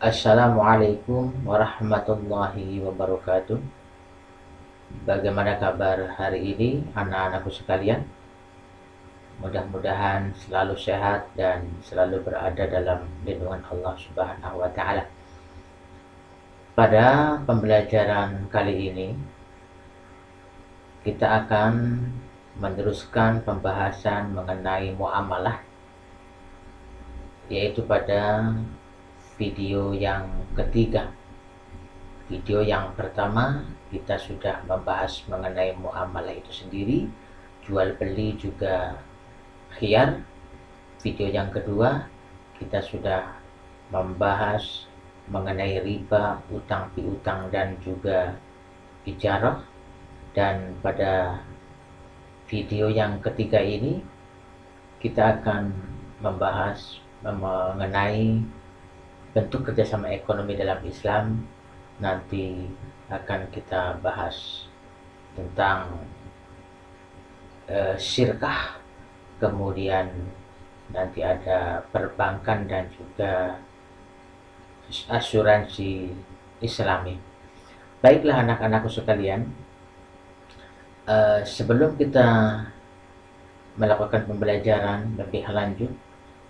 Assalamualaikum warahmatullahi wabarakatuh. Bagaimana kabar hari ini anak-anakku sekalian? Mudah-mudahan selalu sehat dan selalu berada dalam lindungan Allah Subhanahu wa taala. Pada pembelajaran kali ini kita akan meneruskan pembahasan mengenai muamalah, yaitu pada video yang ketiga. Video yang pertama kita sudah membahas mengenai muamalah itu sendiri, jual beli juga khiyar. Video yang kedua kita sudah membahas mengenai riba, utang piutang dan juga ijarah. Dan pada video yang ketiga ini kita akan membahas mengenai bentuk kerjasama ekonomi dalam Islam. Nanti akan kita bahas tentang syirkah, kemudian nanti ada perbankan dan juga asuransi Islami. Baiklah anak-anakku sekalian, sebelum kita melakukan pembelajaran lebih lanjut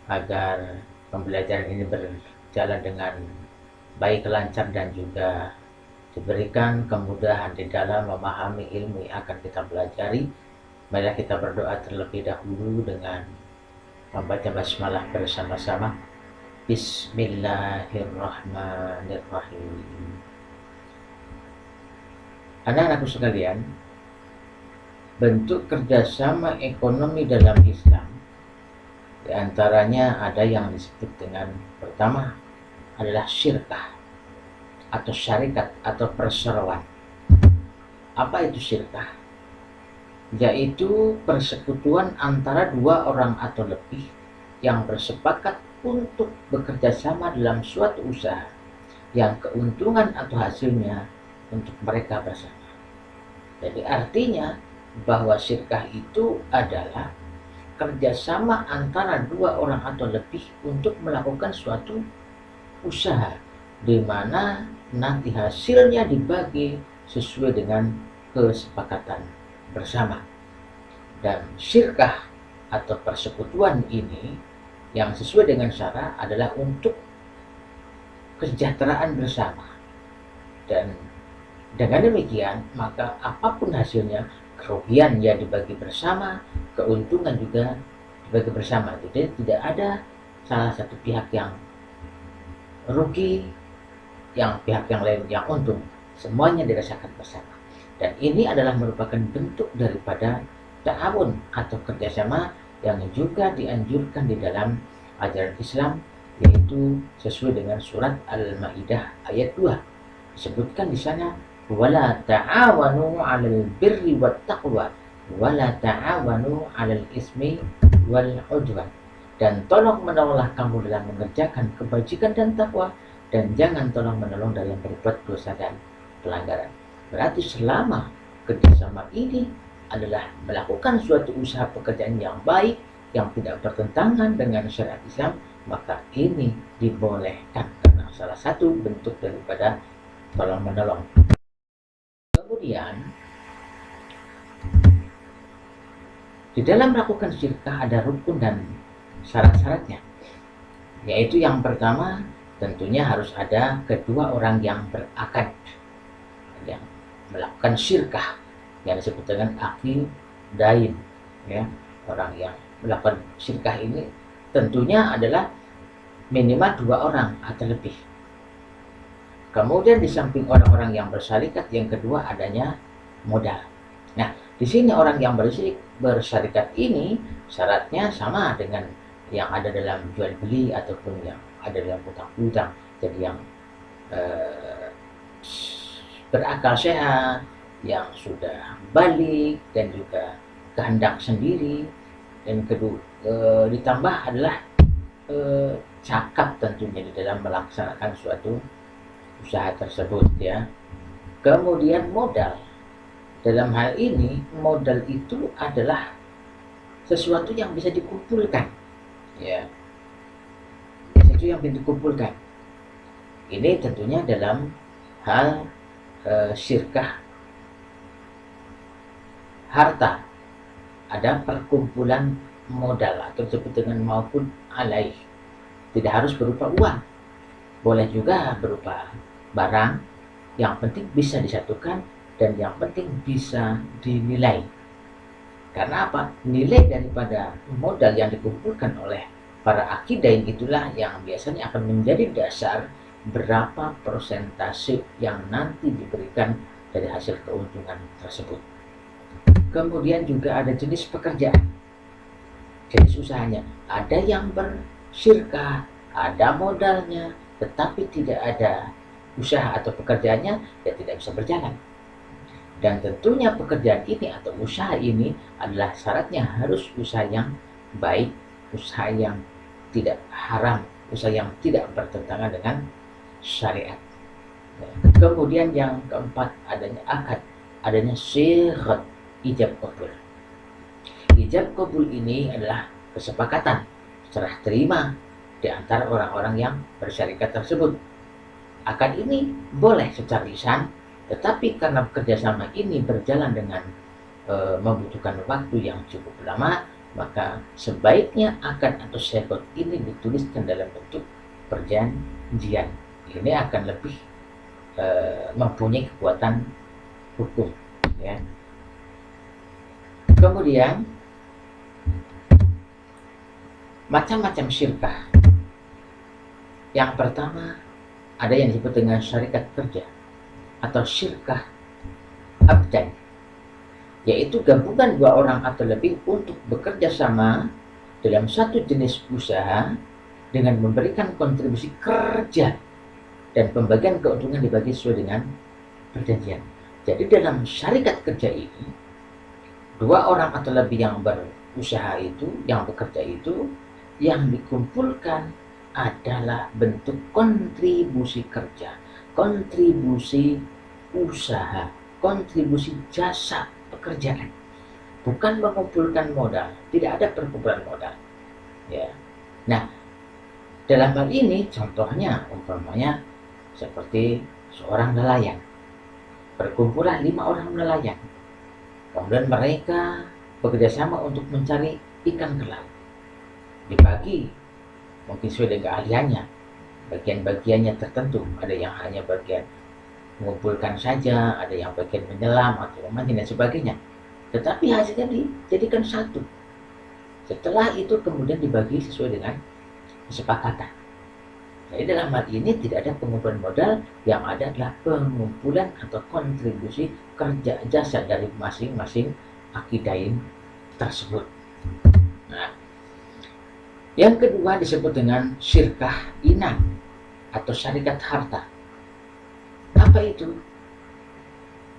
agar pembelajaran ini berjalan dengan baik, lancar dan juga diberikan kemudahan di dalam memahami ilmu yang akan kita pelajari, marilah kita berdoa terlebih dahulu dengan membaca basmalah bersama-sama. Bismillahirrahmanirrahim. Anak-anakku sekalian, bentuk kerjasama ekonomi dalam Islam di antaranya ada yang disebut dengan pertama adalah syirkah atau syarikat atau perseroan. Apa itu syirkah? Yaitu persekutuan antara dua orang atau lebih yang bersepakat untuk bekerja sama dalam suatu usaha yang keuntungan atau hasilnya untuk mereka bersama. Jadi artinya bahwa syirkah itu adalah kerjasama antara dua orang atau lebih untuk melakukan suatu usaha di mana nanti hasilnya dibagi sesuai dengan kesepakatan bersama. Dan syirkah atau persekutuan ini yang sesuai dengan syara adalah untuk kesejahteraan bersama. Dan dengan demikian maka apapun hasilnya, kerugian ya dibagi bersama, keuntungan juga dibagi bersama. Jadi tidak ada salah satu pihak yang rugi, yang pihak yang lain yang untung. Semuanya dirasakan bersama. Dan ini adalah merupakan bentuk daripada ta'awun atau kerjasama yang juga dianjurkan di dalam ajaran Islam, yaitu sesuai dengan surat Al-Maidah ayat 2. Disebutkan di sana, wala ta'awanu 'alal birri wat taqwa wala ta'awanu 'alal ismi wal 'udwan. Dan tolong menolonglah kamu dalam mengerjakan kebajikan dan takwa, dan jangan tolong menolong dalam berbuat dosa dan pelanggaran. Berarti selama kerjasama ini adalah melakukan suatu usaha pekerjaan yang baik, yang tidak bertentangan dengan syariat Islam, maka ini dibolehkan karena salah satu bentuk daripada tolong menolong. Kemudian di dalam melakukan syirkah ada rukun dan syarat-syaratnya, yaitu yang pertama tentunya harus ada kedua orang yang berakad yang melakukan syirkah, yang disebut dengan aqidain, ya. Orang yang melakukan syirkah ini tentunya adalah minimal dua orang atau lebih. Kemudian di samping orang-orang yang bersarikat, yang kedua adanya modal. Nah, di sini orang yang bersarikat ini syaratnya sama dengan yang ada dalam jual beli ataupun yang ada dalam utang piutang. Jadi yang berakal sehat, yang sudah balik dan juga kehendak sendiri, dan kedua ditambah adalah cakap tentunya di dalam melaksanakan suatu usaha tersebut, ya. Kemudian modal. Dalam hal ini modal itu adalah sesuatu yang bisa dikumpulkan, ya. Sesuatu yang bisa dikumpulkan. Ini tentunya dalam hal syirkah harta, ada perkumpulan modal atau disebut dengan maupun alaih. Tidak harus berupa uang, boleh juga berupa barang, yang penting bisa disatukan dan yang penting bisa dinilai. Karena apa? Nilai daripada modal yang dikumpulkan oleh para akidain itulah yang biasanya akan menjadi dasar berapa persentase yang nanti diberikan dari hasil keuntungan tersebut. Kemudian juga ada jenis pekerjaan, jenis usahanya. Ada yang bersyirkah, ada modalnya, tetapi tidak ada usaha atau pekerjaannya, ya tidak bisa berjalan. Dan tentunya pekerjaan ini atau usaha ini adalah syaratnya harus usaha yang baik, usaha yang tidak haram, usaha yang tidak bertentangan dengan syariat. Kemudian yang keempat, adanya akad, adanya syirat ijab kabul. Ijab kabul ini adalah kesepakatan serah terima di antara orang-orang yang bersyarikat tersebut. Akad ini boleh secara lisan, tetapi karena kerjasama ini berjalan dengan membutuhkan waktu yang cukup lama, maka sebaiknya akad atau syarat ini dituliskan dalam bentuk perjanjian. Ini akan lebih mempunyai kekuatan hukum, ya. Kemudian macam-macam syirkah. Yang pertama, ada yang disebut dengan syarikat kerja atau syirkah abdan, yaitu gabungan dua orang atau lebih untuk bekerja sama dalam satu jenis usaha dengan memberikan kontribusi kerja dan pembagian keuntungan dibagi sesuai dengan perjanjian. Jadi dalam syarikat kerja ini, dua orang atau lebih yang berusaha itu, yang bekerja itu, yang dikumpulkan adalah bentuk kontribusi kerja, kontribusi usaha, kontribusi jasa pekerjaan, bukan mengumpulkan modal. Tidak ada perkumpulan modal, ya. Nah, dalam hal ini contohnya umpamanya seperti seorang nelayan, berkumpulah 5 orang nelayan, kemudian mereka bekerjasama untuk mencari ikan ke laut. Dibagi mungkin sesuai dengan keahliannya, bagian-bagiannya tertentu. Ada yang hanya bagian mengumpulkan saja, ada yang bagian menyelam atau memancing dan sebagainya. Tetapi hasilnya dijadikan satu. Setelah itu kemudian dibagi sesuai dengan kesepakatan. Jadi dalam hal ini tidak ada pengumpulan modal, yang ada adalah pengumpulan atau kontribusi kerja jasa dari masing-masing akidain tersebut. Nah, yang kedua disebut dengan syirkah inan atau syarikat harta. Apa itu?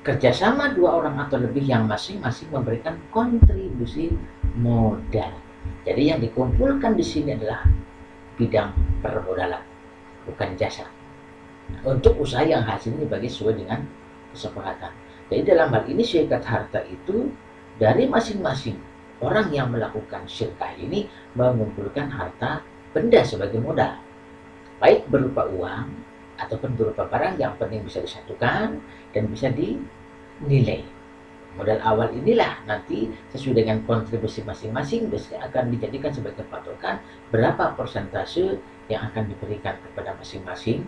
Kerjasama dua orang atau lebih yang masing-masing memberikan kontribusi modal. Jadi yang dikumpulkan di sini adalah bidang permodalan, bukan jasa. Untuk usaha yang hasilnya dibagi sesuai dengan kesepakatan. Jadi dalam hal ini syarikat harta itu dari masing-masing orang yang melakukan syirkah ini mengumpulkan harta benda sebagai modal, baik berupa uang ataupun berupa barang, yang penting bisa disatukan dan bisa dinilai. Modal awal inilah nanti sesuai dengan kontribusi masing-masing biasanya akan dijadikan sebagai patokan berapa persentase yang akan diberikan kepada masing-masing,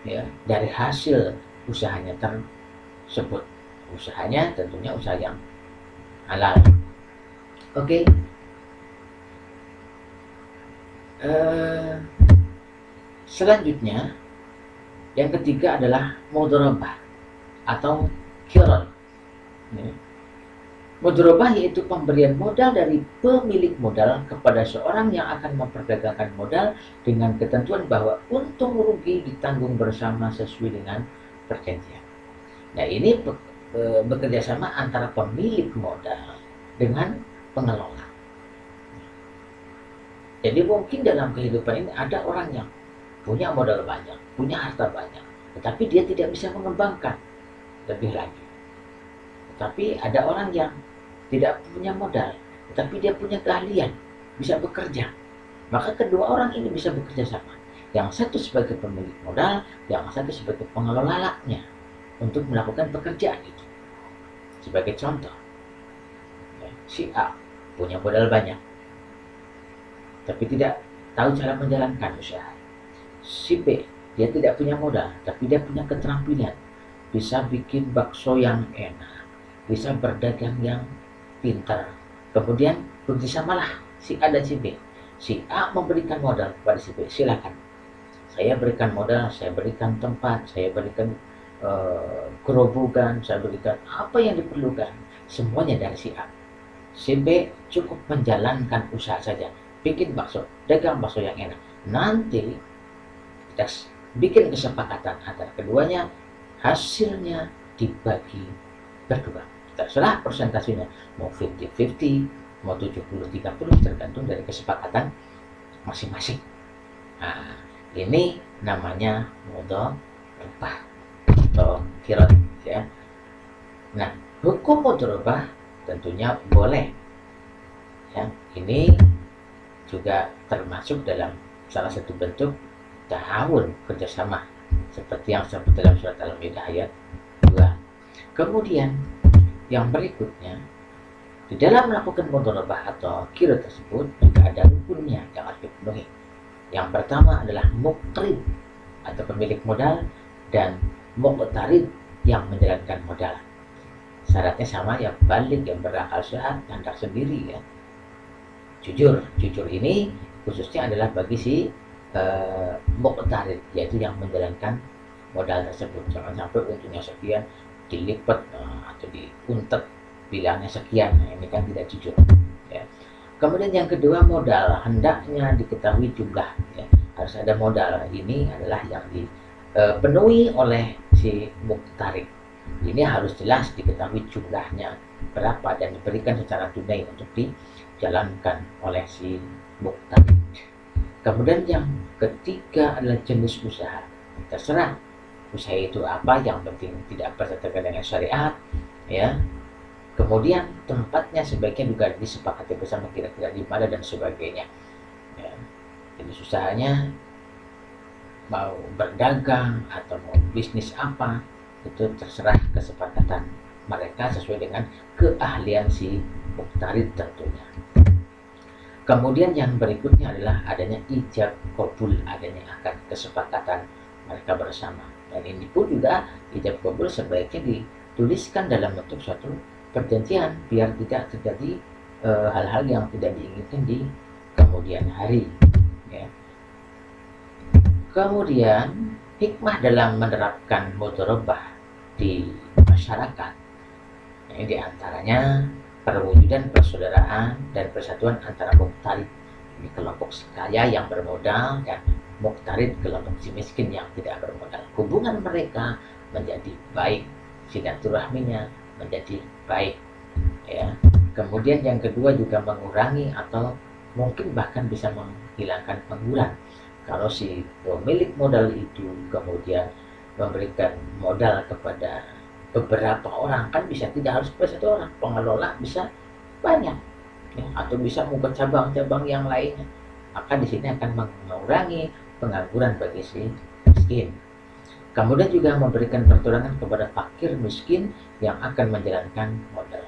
ya, dari hasil usahanya tersebut. Usahanya tentunya usaha yang halal. Oke. Selanjutnya yang ketiga adalah mudharabah atau qiran. Mudharabah yaitu pemberian modal dari pemilik modal kepada seorang yang akan memperdagangkan modal dengan ketentuan bahwa untung rugi ditanggung bersama sesuai dengan perjanjian. Nah, ini bekerja sama antara pemilik modal dengan pengelola. Jadi mungkin dalam kehidupan ini ada orang yang punya modal banyak, punya harta banyak, tetapi dia tidak bisa mengembangkan lebih lanjut. Tetapi ada orang yang tidak punya modal, tetapi dia punya keahlian, bisa bekerja. Maka kedua orang ini bisa bekerja sama. Yang satu sebagai pemilik modal, yang satu sebagai pengelolanya untuk melakukan pekerjaan itu. Sebagai contoh, si A punya modal banyak, tapi tidak tahu cara menjalankan usaha. Si B, dia tidak punya modal, tapi dia punya keterampilan, bisa bikin bakso yang enak, bisa berdagang yang pintar. Kemudian bersamalah si A dan si B. Si A memberikan modal kepada si B, silakan. Saya berikan modal, saya berikan tempat, saya berikan gerobokan, saya berikan apa yang diperlukan, semuanya dari si A. Si B cukup menjalankan usaha saja, bikin bakso, dagang bakso yang enak. Nanti kita bikin kesepakatan antara keduanya, hasilnya dibagi berdua. Terserah persentasenya, mau 50-50, mau 70-30, tergantung dari kesepakatan masing-masing. Nah, ini namanya mudharabah atau qirot ya. Nah, hukum mudharabah tentunya boleh ya. Ini juga termasuk dalam salah satu bentuk ta'awun, kerjasama, seperti yang disebut dalam surat Al-Maidah ayat 2. Kemudian yang berikutnya, di dalam melakukan mudharabah atau qirot tersebut juga ada rukunnya yang harus dipenuhi. Yang pertama adalah muqrid atau pemilik modal dan muqtarid yang menjalankan modal. Syaratnya sama, yang balik, yang berakal sehat, handal sendiri ya. Jujur ini khususnya adalah bagi si muqtarid, yaitu yang menjalankan modal tersebut. Jangan sampai untungnya sekian dilipat atau diuntet bilangnya sekian. Nah, ini kan tidak jujur ya. Kemudian yang kedua, modal hendaknya diketahui jumlah ya. Harus ada modal. Ini adalah yang dipenuhi oleh si muqtarid. Ini harus jelas diketahui jumlahnya berapa dan diberikan secara tunai untuk dijalankan oleh si muqtarid. Kemudian yang ketiga adalah jenis usaha. Terserah usaha itu apa, yang penting tidak bertentangan dengan syariat ya. Kemudian tempatnya sebaiknya juga disepakati bersama, kira-kira di mana dan sebagainya ya. Jadi usahanya mau berdagang atau mau bisnis apa, itu terserah kesepakatan mereka sesuai dengan keahlian si muqtarid tentunya. Kemudian yang berikutnya adalah adanya ijab qabul, adanya akad kesepakatan mereka bersama. Dan ini pun juga ijab qabul sebaiknya dituliskan dalam bentuk suatu perjanjian biar tidak terjadi hal-hal yang tidak diinginkan di kemudian hari ya. Kemudian hikmah dalam menerapkan mudharabah di masyarakat, ini diantaranya perwujudan persaudaraan dan persatuan antara muqtarid, ini kelompok si kaya yang bermodal, dan muqtarid kelompok si miskin yang tidak bermodal. Hubungan mereka menjadi baik, silaturahminya menjadi baik ya. Kemudian yang kedua juga mengurangi atau mungkin bahkan bisa menghilangkan pengguran. Kalau si pemilik modal itu kemudian memberikan modal kepada beberapa orang, kan bisa tidak harus kepada satu orang, pengelola bisa banyak ya, atau bisa membuka cabang-cabang yang lainnya, maka di sini akan mengurangi pengangguran bagi si miskin. Kemudian juga memberikan pertolongan kepada fakir miskin yang akan menjalankan modal.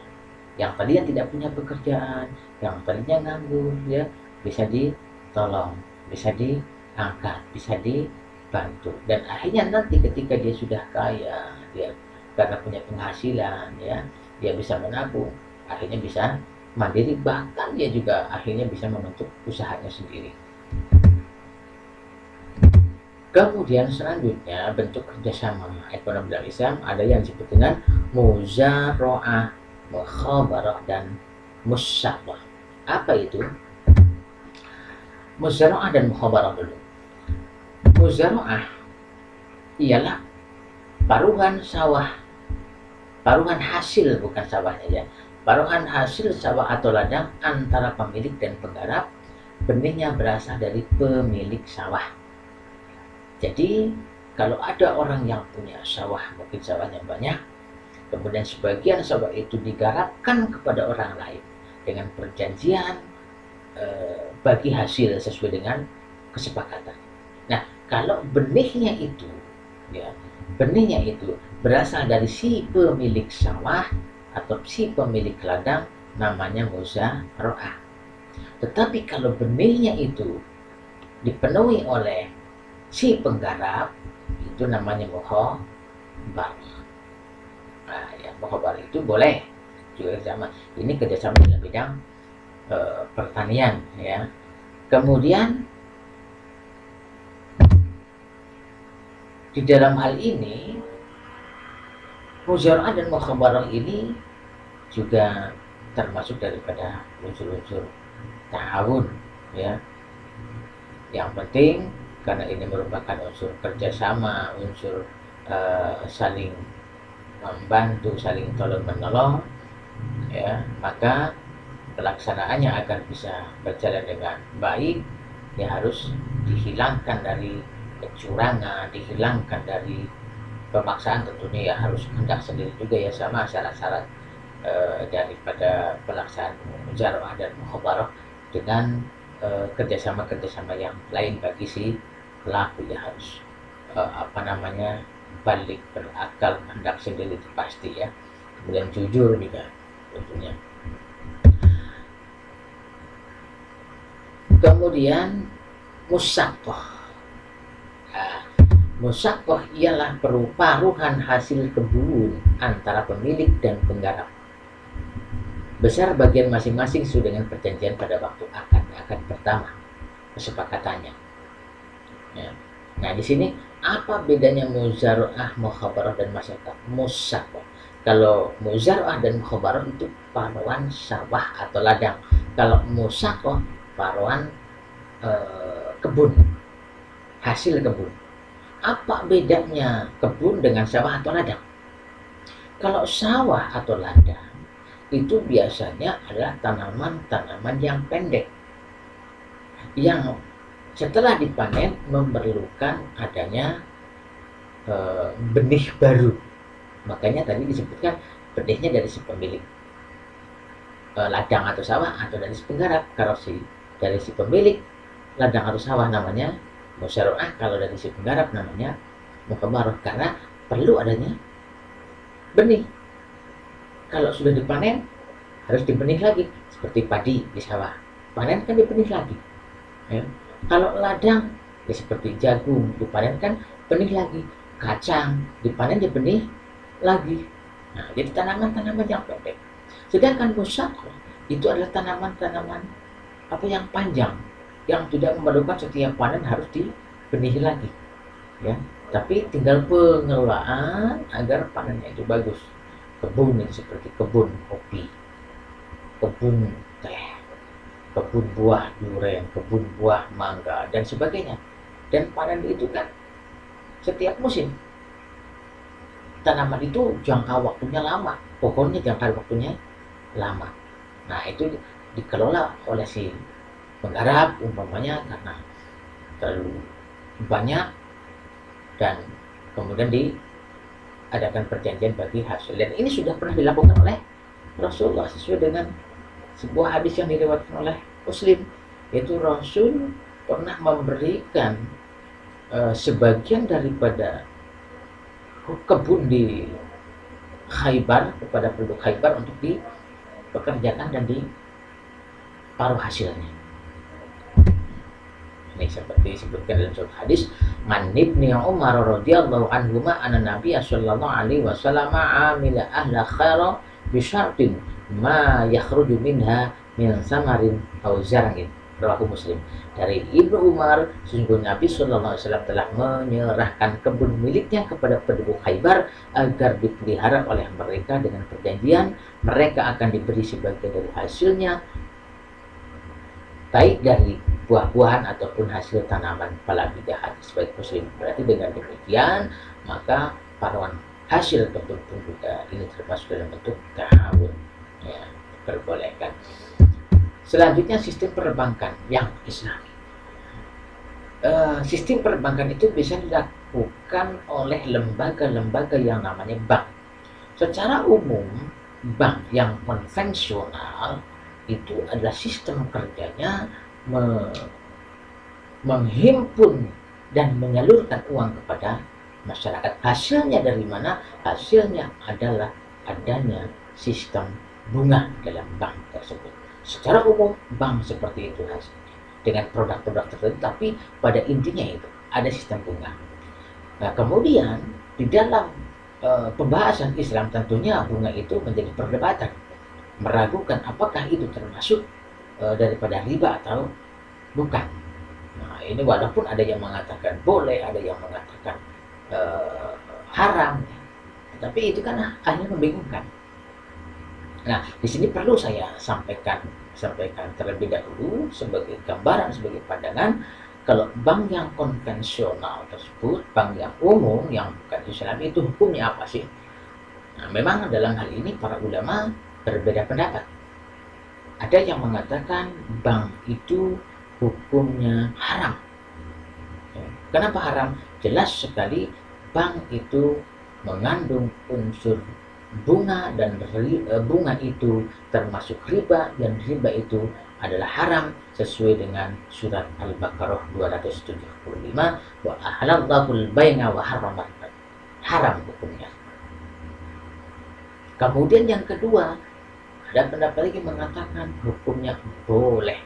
Yang tadinya tidak punya pekerjaan, yang tadinya nganggur ya, bisa ditolong, bisa diangkat, bisa dibantu. Dan akhirnya nanti ketika dia sudah kaya, dia karena punya penghasilan ya, dia bisa menabung, akhirnya bisa mandiri, bahkan dia juga akhirnya bisa membentuk usahanya sendiri. Kemudian selanjutnya bentuk kerjasama ekonomi dalam Islam ada yang disebut dengan muzara'ah, mukhabarah, dan musyarah. Apa itu? Muzara'ah dan mukhabarah dulu. Muzara'ah ialah paruhan sawah, paruhan hasil, bukan sawahnya ya, paruhan hasil sawah atau ladang antara pemilik dan penggarap. Benihnya berasal dari pemilik sawah. Jadi kalau ada orang yang punya sawah, mungkin sawahnya banyak, kemudian sebagian sawah itu digarapkan kepada orang lain dengan perjanjian bagi hasil sesuai dengan kesepakatan. Nah, kalau benihnya itu berasal dari si pemilik sawah atau si pemilik ladang, namanya muzara'ah. Tetapi kalau benihnya itu dipenuhi oleh si penggarap, itu namanya mukhabar. Nah, ya, mukhabar itu boleh juga sama. Ini kerjasama dalam bidang pertanian, ya. Kemudian di dalam hal ini muzara'ah dan mukhabarah ini juga termasuk daripada unsur-unsur ta'awun, ya. Yang penting karena ini merupakan unsur kerjasama, unsur saling membantu, saling tolong menolong, ya, maka pelaksanaannya agar bisa berjalan dengan baik, ya harus dihilangkan dari kecurangan, dihilangkan dari pemaksaan. Tentunya ya harus kehendak sendiri juga, ya, sama syarat-syarat daripada pelaksanaan muzara'ah dan mukhabarah dengan kerjasama-kerjasama yang lain bagi si pelaku, ya harus balik berakal, kehendak sendiri itu pasti, ya. Kemudian jujur juga tentunya. Kemudian musyaqqah. Nah, musyaqqah ialah perparuhan hasil kebun antara pemilik dan penggarap. Besar bagian masing-masing sesuai dengan perjanjian pada waktu akad pertama kesepakatannya. Ya. Nah, di sini apa bedanya muzara'ah, mukhabarah dan musyaqqah? Kalau muzara'ah dan mukhabarah itu paruan sawah atau ladang. Kalau musyaqqah paruan kebun, hasil kebun. Apa bedanya kebun dengan sawah atau ladang? Kalau sawah atau ladang itu biasanya adalah tanaman-tanaman yang pendek, yang setelah dipanen memerlukan adanya benih baru. Makanya tadi disebutkan benihnya dari si pemilik ladang atau sawah atau dari si penggarap. Kalau dari si pemilik ladang atau sawah namanya muzara'ah, kalau dari si penggarap namanya mukhabarah, karena perlu adanya benih. Kalau sudah dipanen harus dibenih lagi, seperti padi di sawah, panen kan dibenih lagi, ya. Kalau ladang ya seperti jagung, dipanen kan benih lagi, kacang dipanen dibenih lagi. Nah, jadi tanaman-tanaman yang pendek. Sedangkan musyaqqah itu adalah tanaman-tanaman yang panjang, yang tidak memerlukan setiap panen harus dibenih lagi, ya. Tapi tinggal pengelolaan agar panennya itu bagus. Kebun itu seperti kebun kopi, kebun teh, kebun buah durian, kebun buah mangga dan sebagainya. Dan panen itu kan setiap musim. Tanaman itu jangka waktunya lama, pohonnya jangka waktunya lama. Nah, itu dikelola oleh si penggarap umpamanya karena terlalu banyak, dan kemudian diadakan perjanjian bagi hasil. Dan ini sudah pernah dilakukan oleh Rasulullah sesuai dengan sebuah hadis yang diriwayatkan oleh Muslim, yaitu Rasul pernah memberikan sebagian daripada kebun di Khaybar kepada penduduk Khaybar untuk dipekerjakan dan diparuh hasilnya. Ini seperti disebutkan dalam suatu hadis, "Man ibni Umar radhiyallahu anhuma anna Nabiy sallallahu alaihi wasallam amila ahla khaira bi syartin ma yakhruju minha min samarin aw zar'in." Rawahu Muslim. Dari Ibnu Umar, sesungguhnya Nabi sallallahu alaihi wasallam telah menyerahkan kebun miliknya kepada penduduk Khaybar agar dipelihara oleh mereka dengan perjanjian mereka akan diberi sebagian dari hasilnya, baik dari buah-buahan ataupun hasil tanaman. Apalagi hadis baik Muslim. Berarti dengan demikian maka paruan hasil tertentu juga ini termasuk dalam bentuk ta'awun, ya, diperbolehkan. Selanjutnya sistem perbankan yang Islami. Sistem perbankan itu bisa dilakukan oleh lembaga-lembaga yang namanya bank. Secara umum bank yang konvensional itu adalah sistem kerjanya menghimpun dan menyalurkan uang kepada masyarakat. Hasilnya dari mana? Hasilnya adalah adanya sistem bunga dalam bank tersebut. Secara umum bank seperti itu hasilnya dengan produk-produk tertentu, tapi pada intinya itu ada sistem bunga. Nah, kemudian di dalam pembahasan Islam tentunya bunga itu menjadi perdebatan, meragukan apakah itu termasuk daripada riba atau bukan. Nah, ini walaupun ada yang mengatakan boleh, ada yang mengatakan haram, tapi itu kan akhirnya membingungkan. Nah, di sini perlu saya sampaikan terlebih dahulu sebagai gambaran, sebagai pandangan, kalau bank yang konvensional tersebut, bank yang umum yang bukan Islam itu hukumnya apa sih? Nah, memang dalam hal ini para ulama berbeda pendapat. Ada yang mengatakan bank itu hukumnya haram. Kenapa haram? Jelas sekali bank itu mengandung unsur bunga, dan bunga itu termasuk riba, dan riba itu adalah haram sesuai dengan surat Al-Baqarah 275, wa ahallallahul bai'a wa harrama riba. Haram hukumnya. Kemudian yang kedua, ada pendapat lagi mengatakan hukumnya boleh.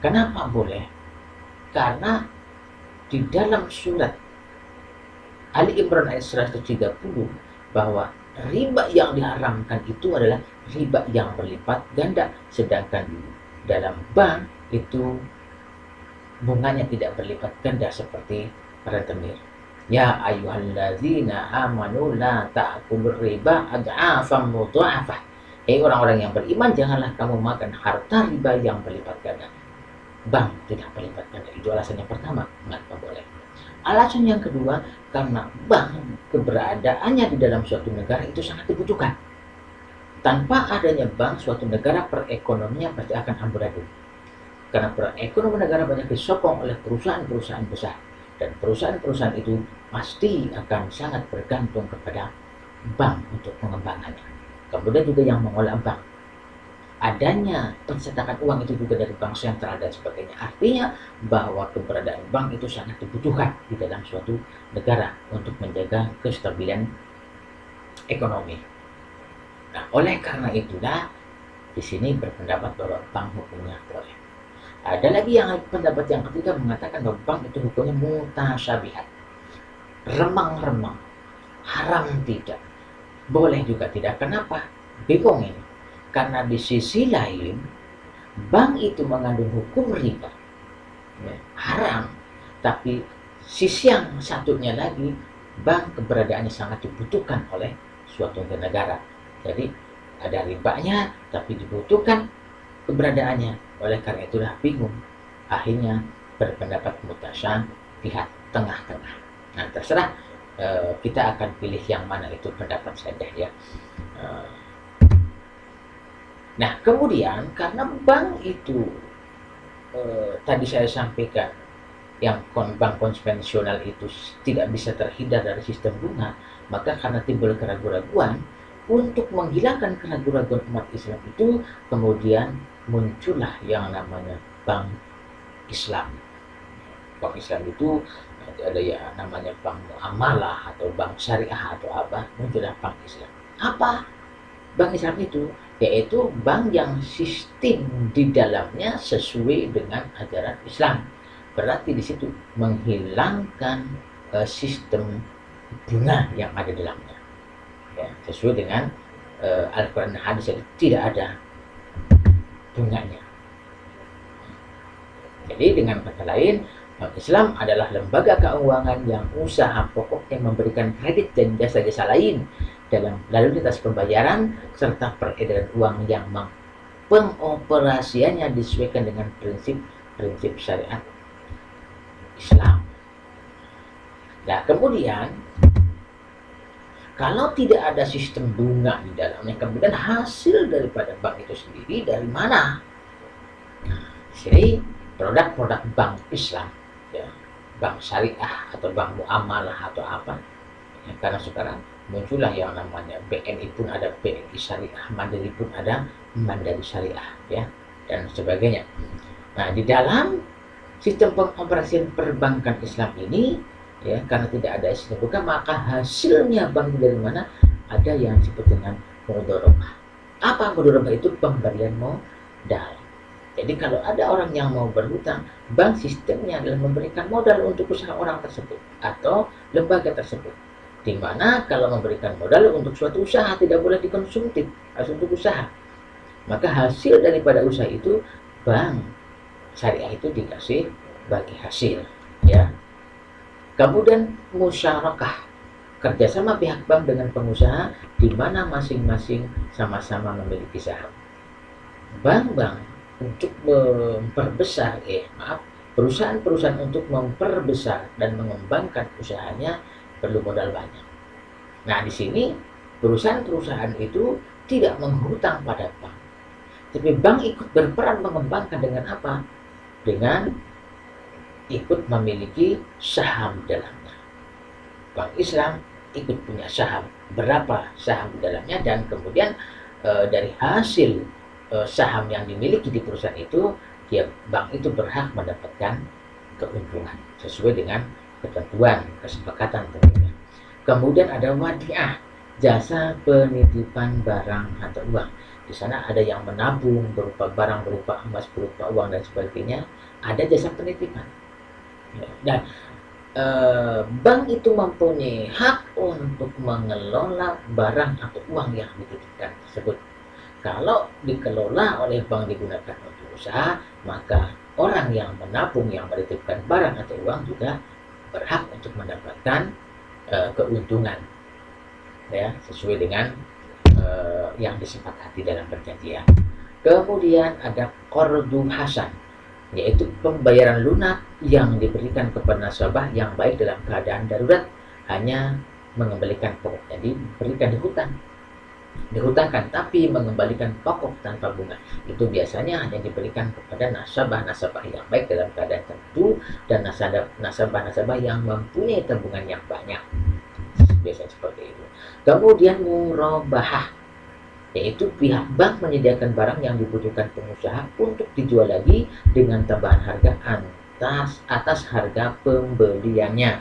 Kenapa boleh? Karena di dalam surat Ali Imran ayat 130 bahwa riba yang diharamkan itu adalah riba yang berlipat ganda, sedangkan dalam bank itu bunganya tidak berlipat ganda seperti rentenir. Ya ayyuhallazina amanu la ta'kulur riba ad'afan mudha'afah. Orang-orang yang beriman, janganlah kamu makan harta riba yang berlipat ganda. Bank tidak berlipat ganda. Itu alasan yang pertama, mengapa boleh. Alasan yang kedua, karena bank keberadaannya di dalam suatu negara itu sangat dibutuhkan. Tanpa adanya bank, suatu negara perekonomiannya pasti akan amburadul. Karena perekonomian negara banyak disokong oleh perusahaan-perusahaan besar. Dan perusahaan-perusahaan itu pasti akan sangat bergantung kepada bank untuk pengembangannya. Kemudian juga yang mengolah bank, adanya pencetakan uang itu juga dari bank sentral dan sebagainya. Artinya bahwa keberadaan bank itu sangat dibutuhkan di dalam suatu negara untuk menjaga kestabilan ekonomi. Nah, oleh karena itulah di sini berpendapat bahwa bank hukumnya boleh. Ada lagi yang pendapat yang ketiga mengatakan bahwa bank itu hukumnya mutasyabihat, remang-remang, haram tidak, boleh juga tidak. Kenapa? Bingung ini. Karena di sisi lain bank itu mengandung hukum riba, ya, haram, tapi sisi yang satunya lagi bank keberadaannya sangat dibutuhkan oleh suatu negara. Jadi ada ribanya tapi dibutuhkan keberadaannya. Oleh karena itulah bingung, akhirnya berpendapat mutasyabihat, tengah-tengah. Nah, terserah kita akan pilih yang mana itu pendapat saya ya. Nah, kemudian karena bank itu tadi saya sampaikan yang bank konvensional itu tidak bisa terhindar dari sistem bunga, maka karena timbul keraguan-raguan, untuk menghilangkan keraguan-raguan umat Islam itu kemudian muncullah yang namanya bank Islam. Bank Islam itu ada ya namanya bank muamalah atau bank syariah atau apa, muncullah bank Islam. Apa bank Islam itu? Yaitu bank yang sistem di dalamnya sesuai dengan ajaran Islam. Berarti di situ menghilangkan sistem bunga yang ada di dalamnya. Ya, sesuai dengan Al-Quran dan hadis, jadi tidak ada bunganya. Jadi dengan kata lain, bank Islam adalah lembaga keuangan yang usaha pokoknya memberikan kredit dan jasa-jasa lain dalam lalu lintas pembayaran serta peredaran uang yang pengoperasiannya disesuaikan dengan prinsip-prinsip syariat Islam. Nah, kemudian kalau tidak ada sistem bunga di dalamnya, kemudian hasil daripada bank itu sendiri dari mana? Jadi produk-produk bank Islam, ya, bank syariah atau bank muamalah atau apa, ya, karena sekarang muncullah yang namanya BNI pun ada BNI Syariah, Mandiri pun ada Mandiri Syariah, ya, dan sebagainya. Nah, di dalam sistem pengoperasian perbankan Islam ini, ya, karena tidak ada sistem buka, maka hasilnya bank dari mana? Ada yang disebut dengan mudharabah. Apa mudharabah? Itu pemberian modal. Jadi kalau ada orang yang mau berhutang, bank sistemnya adalah memberikan modal untuk usaha orang tersebut atau lembaga tersebut. Di mana kalau memberikan modal untuk suatu usaha tidak boleh dikonsumtif, harus untuk usaha. Maka hasil daripada usaha itu bank syariah itu dikasih bagi hasil, ya. Kemudian musyarakah, kerjasama pihak bank dengan pengusaha di mana masing-masing sama-sama memiliki saham. Bank-bank untuk memperbesar, perusahaan-perusahaan untuk memperbesar dan mengembangkan usahanya perlu modal banyak. Nah, di sini perusahaan-perusahaan itu tidak menghutang pada bank, tapi bank ikut berperan mengembangkan dengan apa? Dengan ikut memiliki saham di dalamnya. Bank Islam ikut punya saham, berapa saham di dalamnya, dan kemudian dari hasil saham yang dimiliki di perusahaan itu, dia bank itu berhak mendapatkan keuntungan sesuai dengan ketentuan kesepakatan tentunya. Kemudian ada wadiah, jasa penitipan barang atau uang. Di sana ada yang menabung berupa barang, berupa emas, berupa uang dan sebagainya. Ada jasa penitipan. Dan bank itu mempunyai hak untuk mengelola barang atau uang yang dititipkan tersebut. Kalau dikelola oleh bank digunakan untuk usaha, maka orang yang menabung, yang menitipkan barang atau uang juga berhak untuk mendapatkan keuntungan, ya, sesuai dengan yang disepakati dalam perjanjian. Kemudian ada qardu hasan, yaitu pembayaran lunak yang diberikan kepada nasabah yang baik dalam keadaan darurat, hanya mengembalikan pokok. Jadi berikan dihutangkan tapi mengembalikan pokok tanpa bunga. Itu biasanya hanya diberikan kepada nasabah-nasabah yang baik dalam keadaan tertentu dan nasabah-nasabah yang mempunyai tabungan yang banyak. Biasanya seperti itu. Kemudian murabahah, yaitu pihak bank menyediakan barang yang dibutuhkan pengusaha untuk dijual lagi dengan tambahan harga atas harga pembeliannya.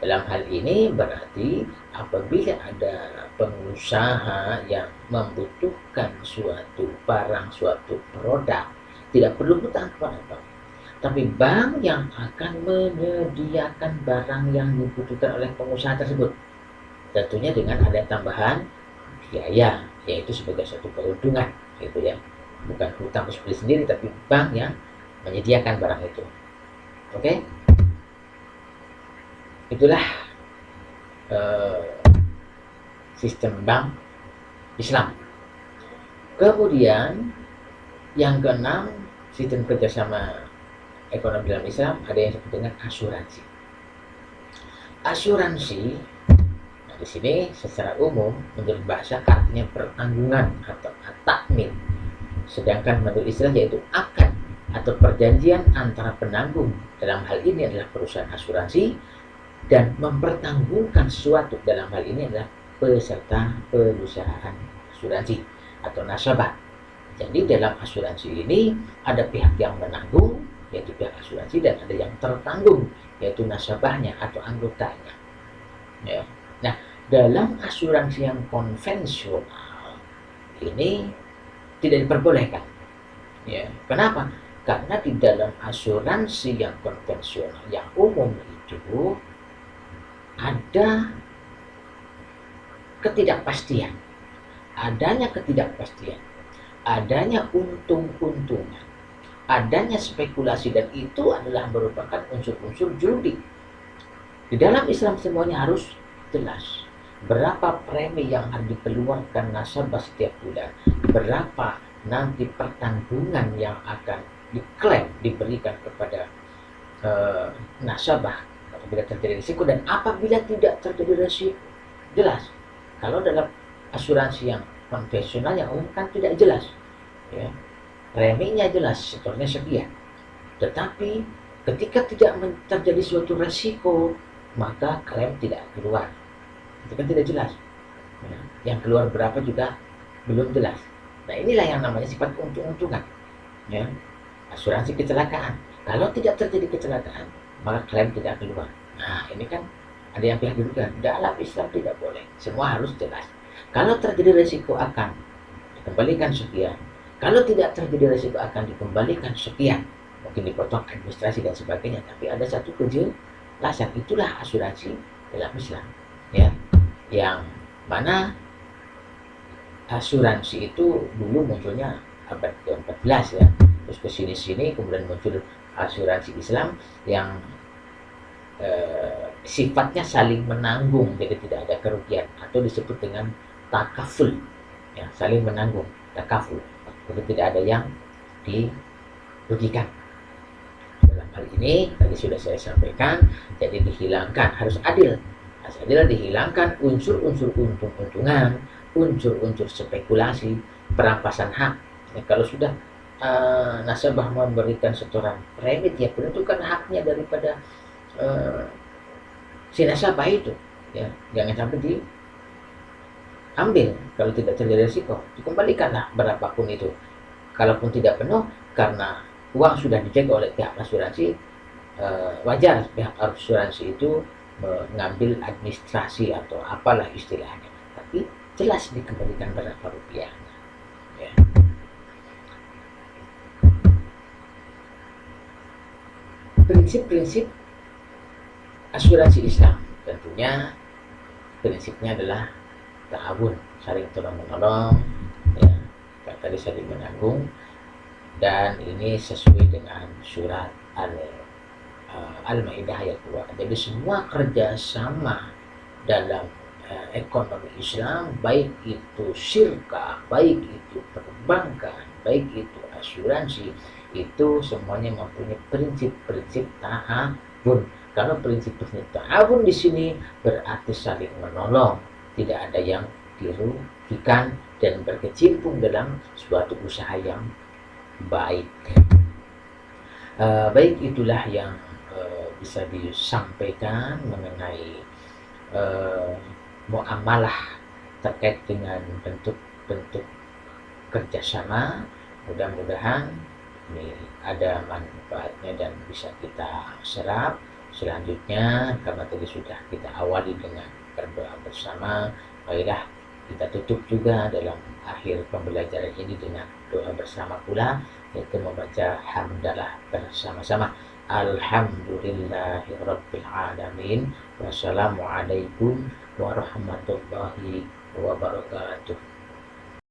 Dalam hal ini berarti apabila ada pengusaha yang membutuhkan suatu barang, suatu produk, tidak perlu hutang kepada bank, tapi bank yang akan menyediakan barang yang dibutuhkan oleh pengusaha tersebut, tentunya dengan ada tambahan biaya, yaitu sebagai suatu keuntungan, gitu ya. Bukan hutang beli sendiri, tapi bank yang menyediakan barang itu. Oke? Itulah sistem bank Islam. Kemudian yang keenam, sistem kerjasama ekonomi dalam Islam ada yang disebut dengan asuransi. Asuransi, nah di sini secara umum menurut bahasa artinya pertanggungan atau takmin. Sedangkan menurut istilah yaitu akad atau perjanjian antara penanggung, dalam hal ini adalah perusahaan asuransi, dan mempertanggungan sesuatu, dalam hal ini adalah peserta perusahaan asuransi atau nasabah. Jadi dalam asuransi ini ada pihak yang menanggung, yaitu pihak asuransi, dan ada yang tertanggung, yaitu nasabahnya atau anggotanya. Ya. Nah, dalam asuransi yang konvensional ini tidak diperbolehkan. Ya. Kenapa? Karena di dalam asuransi yang konvensional, yang umum itu ada ketidakpastian. Adanya ketidakpastian, adanya untung-untungan, adanya spekulasi, dan itu adalah merupakan unsur-unsur judi. Di dalam Islam semuanya harus jelas. Berapa premi yang harus dikeluarkan nasabah setiap bulan, berapa nanti pertanggungan yang akan diklaim diberikan kepada nasabah apabila terjadi risiko, dan apabila tidak terjadi risiko. Jelas. Kalau dalam asuransi yang konvensional yang umum kan tidak jelas, ya. Preminya jelas, setornya sekian. Tetapi ketika tidak terjadi suatu risiko, maka klaim tidak keluar. Itu kan tidak jelas. Ya. Yang keluar berapa juga belum jelas. Nah, inilah yang namanya sifat untung-untungan. Ya. Asuransi kecelakaan. Kalau tidak terjadi kecelakaan, maka klaim tidak keluar. Nah, ini kan ada yang pihak juga. Dalam Islam tidak boleh. Semua harus jelas. Kalau terjadi resiko akan dikembalikan sekian. Kalau tidak terjadi resiko akan dikembalikan sekian. Mungkin dipotong administrasi dan sebagainya. Tapi ada satu kejelasan. Itulah asuransi dalam Islam. Ya, yang mana asuransi itu dulu munculnya abad ke-14 ya. Terus ke sini-sini kemudian muncul asuransi Islam yang sifatnya saling menanggung, jadi tidak ada kerugian atau disebut dengan takaful, ya, saling menanggung, takaful, jadi tidak ada yang dirugikan. Dalam hal ini tadi sudah saya sampaikan, jadi dihilangkan, harus adil, dihilangkan unsur-unsur untung-untungan, unsur-unsur spekulasi, perampasan hak. Ya, kalau sudah nasabah memberikan setoran remit, ya penentukan haknya daripada si nasabah itu, ya jangan sampai diambil. Kalau tidak terjadi risiko, dikembalikanlah berapapun itu. Kalaupun tidak penuh karena uang sudah dijaga oleh pihak asuransi, wajar pihak asuransi itu mengambil administrasi atau apalah istilahnya, tapi jelas dikembalikan berapa rupiahnya, ya. Prinsip-prinsip asuransi Islam tentunya prinsipnya adalah ta'awun, saling tolong menolong, ya, tadi saling menanggung, dan ini sesuai dengan surat Al-Maidah ayat 2. Jadi semua kerjasama dalam ekonomi Islam, baik itu syirkah, baik itu perbankan, baik itu asuransi, itu semuanya mempunyai prinsip-prinsip ta'awun. Kalau prinsip-prinsip ta'awun di sini berarti saling menolong, tidak ada yang dirugikan dan berkecimpung dalam suatu usaha yang baik. Baik, itulah yang bisa disampaikan mengenai muamalah terkait dengan bentuk-bentuk kerjasama. Mudah-mudahan ini ada manfaatnya dan bisa kita serap. Selanjutnya, karena tadi sudah kita awali dengan berdoa bersama, baiklah kita tutup juga dalam akhir pembelajaran ini dengan doa bersama pula, yaitu membaca hamdalah bersama-sama. Alhamdulillahirabbil alamin. Wassalamualaikum warahmatullahi wabarakatuh.